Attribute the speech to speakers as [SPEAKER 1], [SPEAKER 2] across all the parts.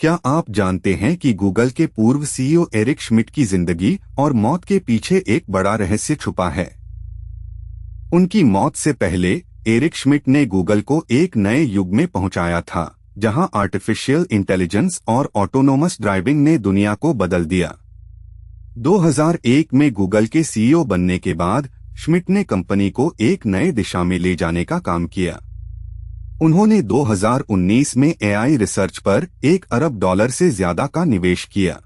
[SPEAKER 1] क्या आप जानते हैं कि गूगल के पूर्व सीईओ एरिक श्मिट की जिंदगी और मौत के पीछे एक बड़ा रहस्य छुपा है। उनकी मौत से पहले एरिक श्मिट ने गूगल को एक नए युग में पहुंचाया था, जहां आर्टिफिशियल इंटेलिजेंस और ऑटोनोमस ड्राइविंग ने दुनिया को बदल दिया। 2001 में गूगल के सीईओ बनने के बाद श्मिट ने कंपनी को एक नए दिशा में ले जाने का काम किया। उन्होंने 2019 में एआई रिसर्च पर $1 अरब से ज्यादा का निवेश किया।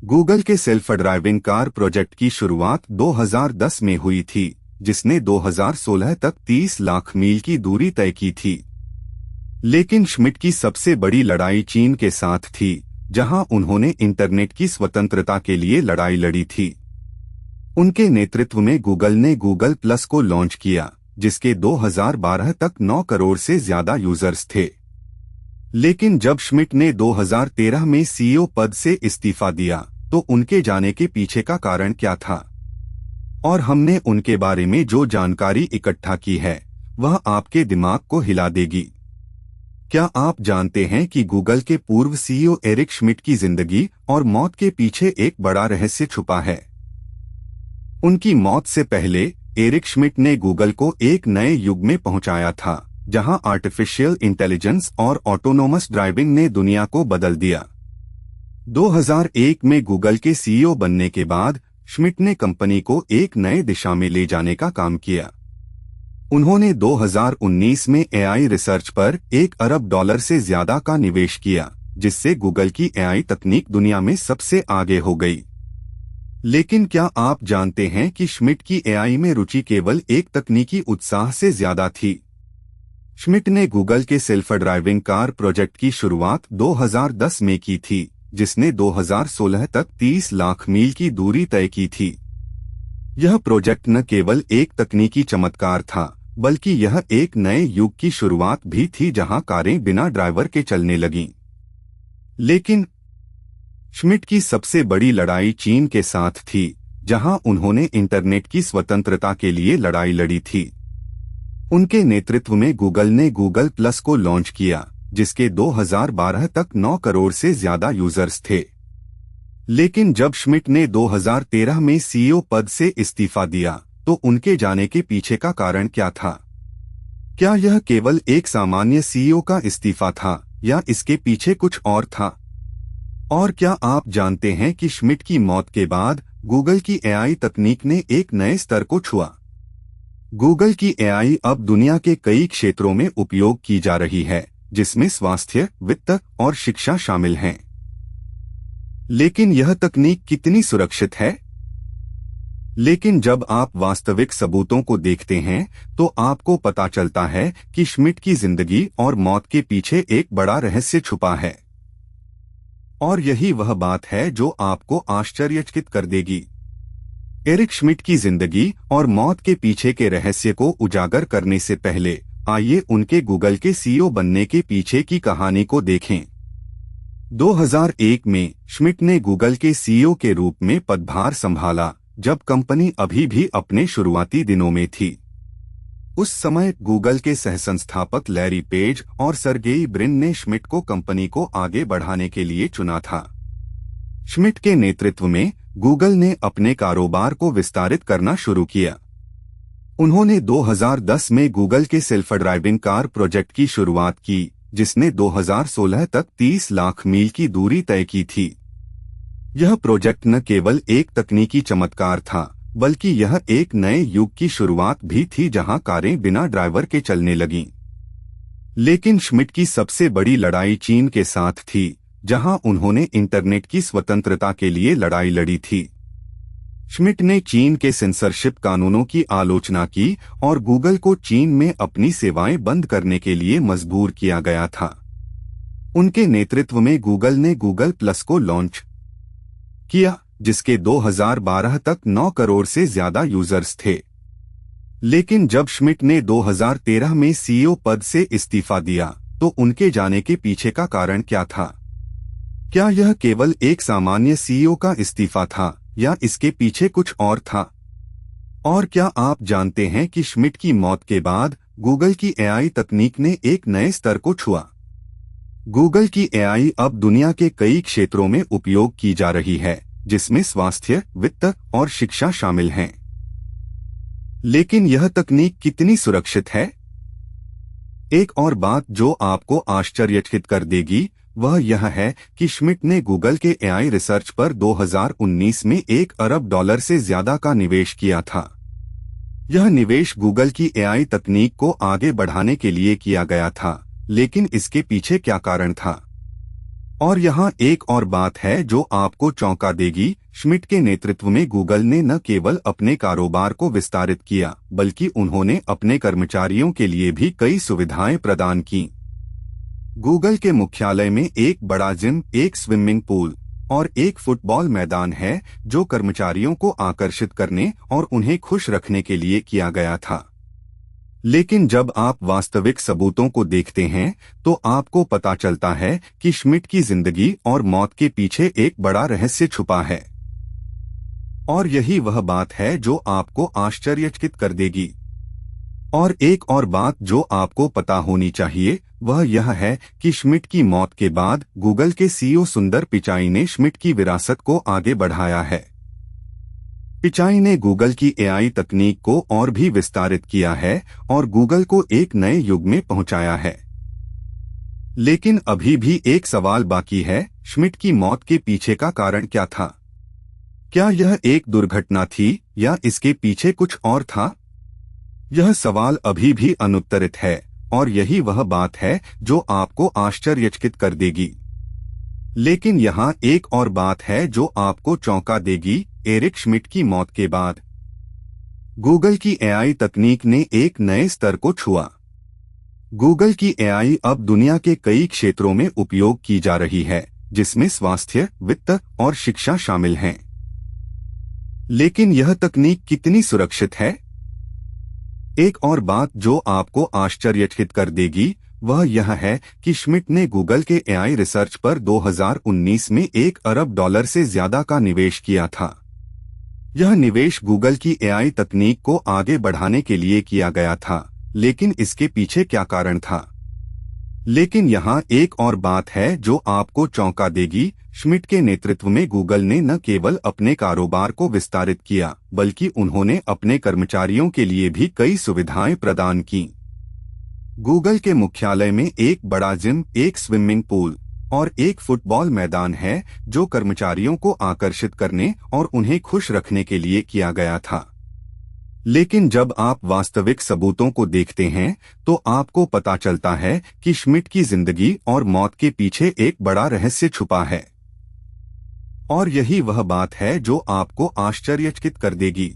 [SPEAKER 1] गूगल के सेल्फ ड्राइविंग कार प्रोजेक्ट की शुरुआत 2010 में हुई थी, जिसने 2016 तक 30 लाख मील की दूरी तय की थी। लेकिन श्मिट की सबसे बड़ी लड़ाई चीन के साथ थी, जहां उन्होंने इंटरनेट की स्वतंत्रता के लिए लड़ाई लड़ी थी। उनके नेतृत्व में गूगल ने गूगल प्लस को लॉन्च किया, जिसके 2012 तक 9 करोड़ से ज्यादा यूजर्स थे। लेकिन जब श्मिट ने 2013 में सीईओ पद से इस्तीफा दिया, तो उनके जाने के पीछे का कारण क्या था? और हमने उनके बारे में जो जानकारी इकट्ठा की है, वह आपके दिमाग को हिला देगी। क्या आप जानते हैं कि गूगल के पूर्व सीईओ एरिक श्मिट की जिंदगी और मौत के पीछे एक बड़ा रहस्य छुपा है? उनकी मौत से पहले एरिक श्मिट ने गूगल को एक नए युग में पहुंचाया था, जहां आर्टिफिशियल इंटेलिजेंस और ऑटोनोमस ड्राइविंग ने दुनिया को बदल दिया। 2001 में गूगल के सीईओ बनने के बाद श्मिट ने कंपनी को एक नए दिशा में ले जाने का काम किया। उन्होंने 2019 में एआई रिसर्च पर $1 अरब से ज्यादा का निवेश किया, जिससे गूगल की एआई तकनीक दुनिया में सबसे आगे हो गई। लेकिन क्या आप जानते हैं कि श्मिट की एआई में रुचि केवल एक तकनीकी उत्साह से ज्यादा थी? श्मिट ने गूगल के सेल्फ ड्राइविंग कार प्रोजेक्ट की शुरुआत 2010 में की थी, जिसने 2016 तक 30 लाख मील की दूरी तय की थी। यह प्रोजेक्ट न केवल एक तकनीकी चमत्कार था, बल्कि यह एक नए युग की शुरुआत भी थी, जहां कारें बिना ड्राइवर के चलने लगीं। लेकिन श्मिट की सबसे बड़ी लड़ाई चीन के साथ थी, जहां उन्होंने इंटरनेट की स्वतंत्रता के लिए लड़ाई लड़ी थी। उनके नेतृत्व में गूगल ने गूगल प्लस को लॉन्च किया, जिसके 2012 तक 9 करोड़ से ज्यादा यूजर्स थे। लेकिन जब श्मिट ने 2013 में सीईओ पद से इस्तीफा दिया, तो उनके जाने के पीछे का कारण क्या था? क्या यह केवल एक सामान्य सीईओ का इस्तीफा था, या इसके पीछे कुछ और था? और क्या आप जानते हैं कि श्मिट की मौत के बाद गूगल की एआई तकनीक ने एक नए स्तर को छुआ? गूगल की एआई अब दुनिया के कई क्षेत्रों में उपयोग की जा रही है, जिसमें स्वास्थ्य, वित्त और शिक्षा शामिल हैं। लेकिन यह तकनीक कितनी सुरक्षित है? लेकिन जब आप वास्तविक सबूतों को देखते हैं, तो आपको पता चलता है कि श्मिट की जिंदगी और मौत के पीछे एक बड़ा रहस्य छुपा है। और यही वह बात है जो आपको आश्चर्यचकित कर देगी। एरिक श्मिट की जिंदगी और मौत के पीछे के रहस्य को उजागर करने से पहले आइए उनके गूगल के सीईओ बनने के पीछे की कहानी को देखें। 2001 में श्मिट ने गूगल के सीईओ के रूप में पदभार संभाला, जब कंपनी अभी भी अपने शुरुआती दिनों में थी। उस समय गूगल के सहसंस्थापक लैरी पेज और सर्गेई ब्रिन ने श्मिट को कंपनी को आगे बढ़ाने के लिए चुना था। श्मिट के नेतृत्व में गूगल ने अपने कारोबार को विस्तारित करना शुरू किया। उन्होंने 2010 में गूगल के सेल्फ ड्राइविंग कार प्रोजेक्ट की शुरुआत की, जिसने 2016 तक 30 लाख मील की दूरी तय की थी। यह प्रोजेक्ट न केवल एक तकनीकी चमत्कार था, बल्कि यह एक नए युग की शुरुआत भी थी, जहां कारें बिना ड्राइवर के चलने लगीं। लेकिन श्मिट की सबसे बड़ी लड़ाई चीन के साथ थी, जहां उन्होंने इंटरनेट की स्वतंत्रता के लिए लड़ाई लड़ी थी। श्मिट ने चीन के सेंसरशिप कानूनों की आलोचना की और गूगल को चीन में अपनी सेवाएं बंद करने के लिए मजबूर किया गया था। उनके नेतृत्व में गूगल ने गूगल प्लस को लॉन्च किया, जिसके 2012 तक 9 करोड़ से ज्यादा यूजर्स थे। लेकिन जब श्मिट ने 2013 में सीईओ पद से इस्तीफा दिया, तो उनके जाने के पीछे का कारण क्या था? क्या यह केवल एक सामान्य सीईओ का इस्तीफा था, या इसके पीछे कुछ और था? और क्या आप जानते हैं कि श्मिट की मौत के बाद गूगल की एआई तकनीक ने एक नए स्तर को छुआ? गूगल की एआई अब दुनिया के कई क्षेत्रों में उपयोग की जा रही है, जिसमें स्वास्थ्य, वित्त और शिक्षा शामिल हैं। लेकिन यह तकनीक कितनी सुरक्षित है? एक और बात जो आपको आश्चर्यचकित कर देगी वह यह है कि श्मिट ने गूगल के एआई रिसर्च पर 2019 में $1 अरब से ज्यादा का निवेश किया था। यह निवेश गूगल की एआई तकनीक को आगे बढ़ाने के लिए किया गया था, लेकिन इसके पीछे क्या कारण था? और यहाँ एक और बात है जो आपको चौंका देगी। श्मिट के नेतृत्व में गूगल ने न केवल अपने कारोबार को विस्तारित किया, बल्कि उन्होंने अपने कर्मचारियों के लिए भी कई सुविधाएं प्रदान की। गूगल के मुख्यालय में एक बड़ा जिम, एक स्विमिंग पूल और एक फुटबॉल मैदान है, जो कर्मचारियों को आकर्षित करने और उन्हें खुश रखने के लिए किया गया था। लेकिन जब आप वास्तविक सबूतों को देखते हैं तो आपको पता चलता है कि श्मिट की जिंदगी और मौत के पीछे एक बड़ा रहस्य छुपा है। और यही वह बात है जो आपको आश्चर्यचकित कर देगी। और एक और बात जो आपको पता होनी चाहिए वह यह है कि श्मिट की मौत के बाद गूगल के सीईओ सुंदर पिचाई ने श्मिट की विरासत को आगे बढ़ाया है। पिचाई ने गूगल की एआई तकनीक को और भी विस्तारित किया है और गूगल को एक नए युग में पहुंचाया है। लेकिन अभी भी एक सवाल बाकी है, श्मिट की मौत के पीछे का कारण क्या था? क्या यह एक दुर्घटना थी या इसके पीछे कुछ और था? यह सवाल अभी भी अनुत्तरित है और यही वह बात है जो आपको आश्चर्यचकित कर देगी। लेकिन यहाँ एक और बात है जो आपको चौंका देगी। एरिक श्मिट की मौत के बाद गूगल की एआई तकनीक ने एक नए स्तर को छुआ। गूगल की एआई अब दुनिया के कई क्षेत्रों में उपयोग की जा रही है, जिसमें स्वास्थ्य, वित्त और शिक्षा शामिल हैं। लेकिन यह तकनीक कितनी सुरक्षित है? एक और बात जो आपको आश्चर्यचकित कर देगी वह यह है कि श्मिट ने गूगल के एआई रिसर्च पर 2019 में $1 अरब से ज्यादा का निवेश किया था। यह निवेश गूगल की एआई तकनीक को आगे बढ़ाने के लिए किया गया था, लेकिन इसके पीछे क्या कारण था? लेकिन यहाँ एक और बात है जो आपको चौंका देगी। श्मिट के नेतृत्व में गूगल ने न केवल अपने कारोबार को विस्तारित किया, बल्कि उन्होंने अपने कर्मचारियों के लिए भी कई सुविधाएं प्रदान की। गूगल के मुख्यालय में एक बड़ा जिम, एक स्विमिंग पूल और एक फुटबॉल मैदान है, जो कर्मचारियों को आकर्षित करने और उन्हें खुश रखने के लिए किया गया था। लेकिन जब आप वास्तविक सबूतों को देखते हैं तो आपको पता चलता है कि श्मिट की जिंदगी और मौत के पीछे एक बड़ा रहस्य छुपा है। और यही वह बात है जो आपको आश्चर्यचकित कर देगी।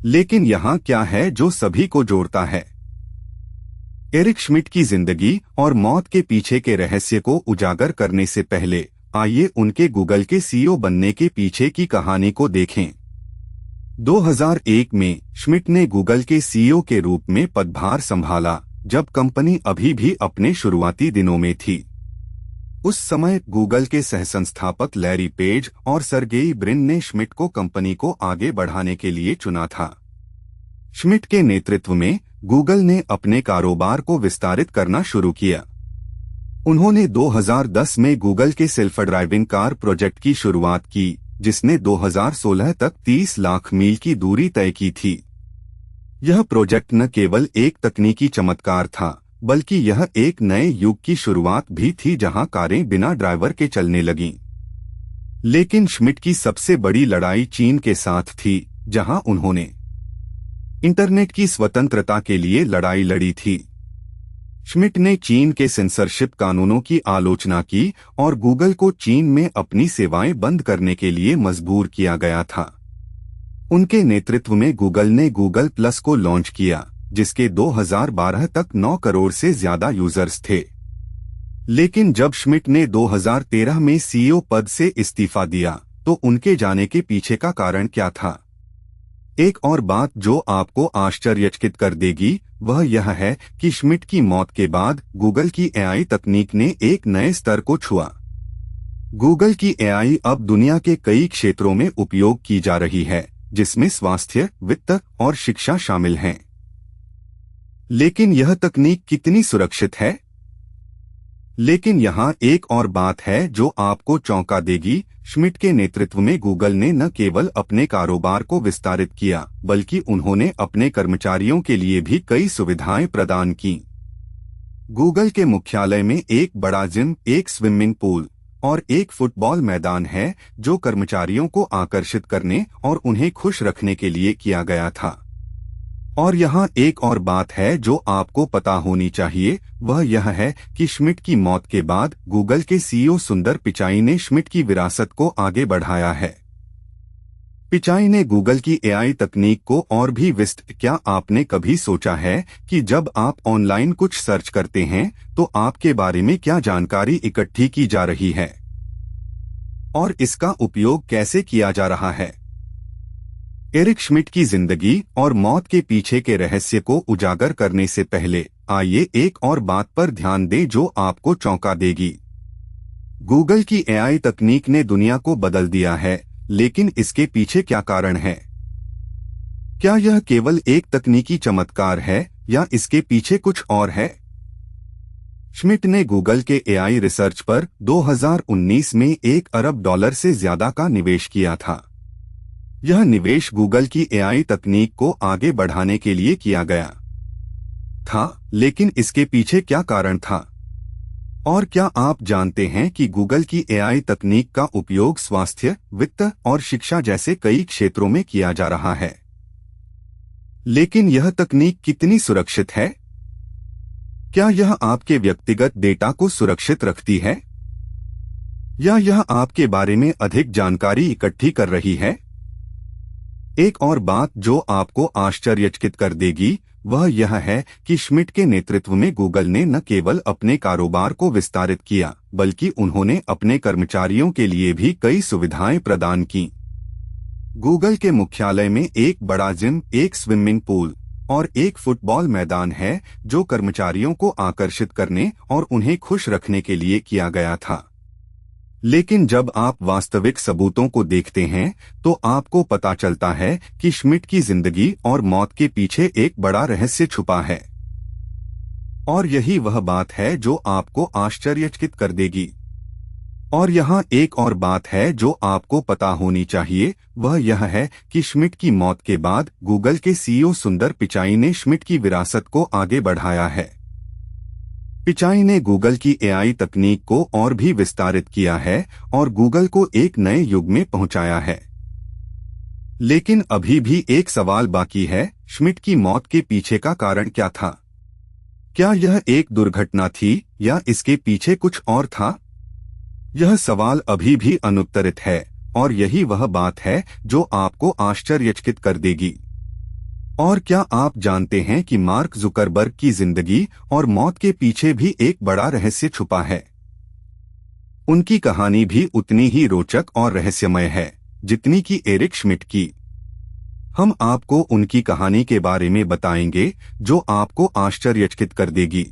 [SPEAKER 1] लेकिन यहाँ क्या है जो सभी को जोड़ता है? एरिक श्मिट की जिंदगी और मौत के पीछे के रहस्य को उजागर करने से पहले आइए उनके गूगल के सीईओ बनने के पीछे की कहानी को देखें। 2001 में श्मिट ने गूगल के सीईओ के रूप में पदभार संभाला, जब कंपनी अभी भी अपने शुरुआती दिनों में थी। उस समय गूगल के सहसंस्थापक लैरी पेज और सर्गेई ब्रिन ने श्मिट को कंपनी को आगे बढ़ाने के लिए चुना था। श्मिट के नेतृत्व में गूगल ने अपने कारोबार को विस्तारित करना शुरू किया। उन्होंने 2010 में गूगल के सेल्फ ड्राइविंग कार प्रोजेक्ट की शुरुआत की, जिसने 2016 तक 30 लाख मील की दूरी तय की थी। यह प्रोजेक्ट न केवल एक तकनीकी चमत्कार था, बल्कि यह एक नए युग की शुरुआत भी थी जहां कारें बिना ड्राइवर के चलने लगीं। लेकिन श्मिट की सबसे बड़ी लड़ाई चीन के साथ थी, जहां उन्होंने इंटरनेट की स्वतंत्रता के लिए लड़ाई लड़ी थी। श्मिट ने चीन के सेंसरशिप कानूनों की आलोचना की और गूगल को चीन में अपनी सेवाएं बंद करने के लिए मजबूर किया गया था। उनके नेतृत्व में गूगल ने गूगल प्लस को लॉन्च किया, जिसके 2012 तक 9 करोड़ से ज्यादा यूजर्स थे। लेकिन जब श्मिट ने 2013 में सीईओ पद से इस्तीफा दिया तो उनके जाने के पीछे का कारण क्या था? एक और बात जो आपको आश्चर्यचकित कर देगी वह यह है कि श्मिट की मौत के बाद गूगल की एआई तकनीक ने एक नए स्तर को छुआ। गूगल की एआई अब दुनिया के कई क्षेत्रों में उपयोग की जा रही है, जिसमें स्वास्थ्य, वित्त और शिक्षा शामिल हैं। लेकिन यह तकनीक कितनी सुरक्षित है? लेकिन यहाँ एक और बात है जो आपको चौंका देगी। श्मिट के नेतृत्व में गूगल ने न केवल अपने कारोबार को विस्तारित किया, बल्कि उन्होंने अपने कर्मचारियों के लिए भी कई सुविधाएं प्रदान की। गूगल के मुख्यालय में एक बड़ा जिम, एक स्विमिंग पूल और एक फुटबॉल मैदान है, जो कर्मचारियों को आकर्षित करने और उन्हें खुश रखने के लिए किया गया था। और यहाँ एक और बात है जो आपको पता होनी चाहिए, वह यह है कि श्मिट की मौत के बाद गूगल के सीईओ सुंदर पिचाई ने श्मिट की विरासत को आगे बढ़ाया है। पिचाई ने गूगल की एआई तकनीक को और भी क्या आपने कभी सोचा है कि जब आप ऑनलाइन कुछ सर्च करते हैं तो आपके बारे में क्या जानकारी इकट्ठी की जा रही है और इसका उपयोग कैसे किया जा रहा है? एरिक श्मिट की जिंदगी और मौत के पीछे के रहस्य को उजागर करने से पहले आइए एक और बात पर ध्यान दें जो आपको चौंका देगी। गूगल की एआई तकनीक ने दुनिया को बदल दिया है, लेकिन इसके पीछे क्या कारण है? क्या यह केवल एक तकनीकी चमत्कार है या इसके पीछे कुछ और है? श्मिट ने गूगल के एआई रिसर्च पर 2019 में $1 अरब से ज्यादा का निवेश किया था। यह निवेश गूगल की एआई तकनीक को आगे बढ़ाने के लिए किया गया था, लेकिन इसके पीछे क्या कारण था? और क्या आप जानते हैं कि गूगल की एआई तकनीक का उपयोग स्वास्थ्य, वित्त और शिक्षा जैसे कई क्षेत्रों में किया जा रहा है? लेकिन यह तकनीक कितनी सुरक्षित है? क्या यह आपके व्यक्तिगत डेटा को सुरक्षित रखती है या यह आपके बारे में अधिक जानकारी इकट्ठी कर रही है? एक और बात जो आपको आश्चर्यचकित कर देगी वह यह है कि श्मिट के नेतृत्व में गूगल ने न केवल अपने कारोबार को विस्तारित किया, बल्कि उन्होंने अपने कर्मचारियों के लिए भी कई सुविधाएं प्रदान की। गूगल के मुख्यालय में एक बड़ा जिम, एक स्विमिंग पूल और एक फुटबॉल मैदान है, जो कर्मचारियों को आकर्षित करने और उन्हें खुश रखने के लिए किया गया था। लेकिन जब आप वास्तविक सबूतों को देखते हैं तो आपको पता चलता है कि श्मिट की जिंदगी और मौत के पीछे एक बड़ा रहस्य छुपा है। और यही वह बात है जो आपको आश्चर्यचकित कर देगी। और यहाँ एक और बात है जो आपको पता होनी चाहिए, वह यह है कि श्मिट की मौत के बाद गूगल के सीईओ सुंदर पिचाई ने श्मिट की विरासत को आगे बढ़ाया है। पिचाई ने गूगल की एआई तकनीक को और भी विस्तारित किया है और गूगल को एक नए युग में पहुंचाया है। लेकिन अभी भी एक सवाल बाकी है, श्मिट की मौत के पीछे का कारण क्या था? क्या यह एक दुर्घटना थी या इसके पीछे कुछ और था? यह सवाल अभी भी अनुत्तरित है और यही वह बात है जो आपको आश्चर्यचकित कर देगी। और क्या आप जानते हैं कि मार्क जुकरबर्ग की जिंदगी और मौत के पीछे भी एक बड़ा रहस्य छुपा है? उनकी कहानी भी उतनी ही रोचक और रहस्यमय है जितनी कि एरिक श्मिट की। हम आपको उनकी कहानी के बारे में बताएंगे जो आपको आश्चर्यचकित कर देगी।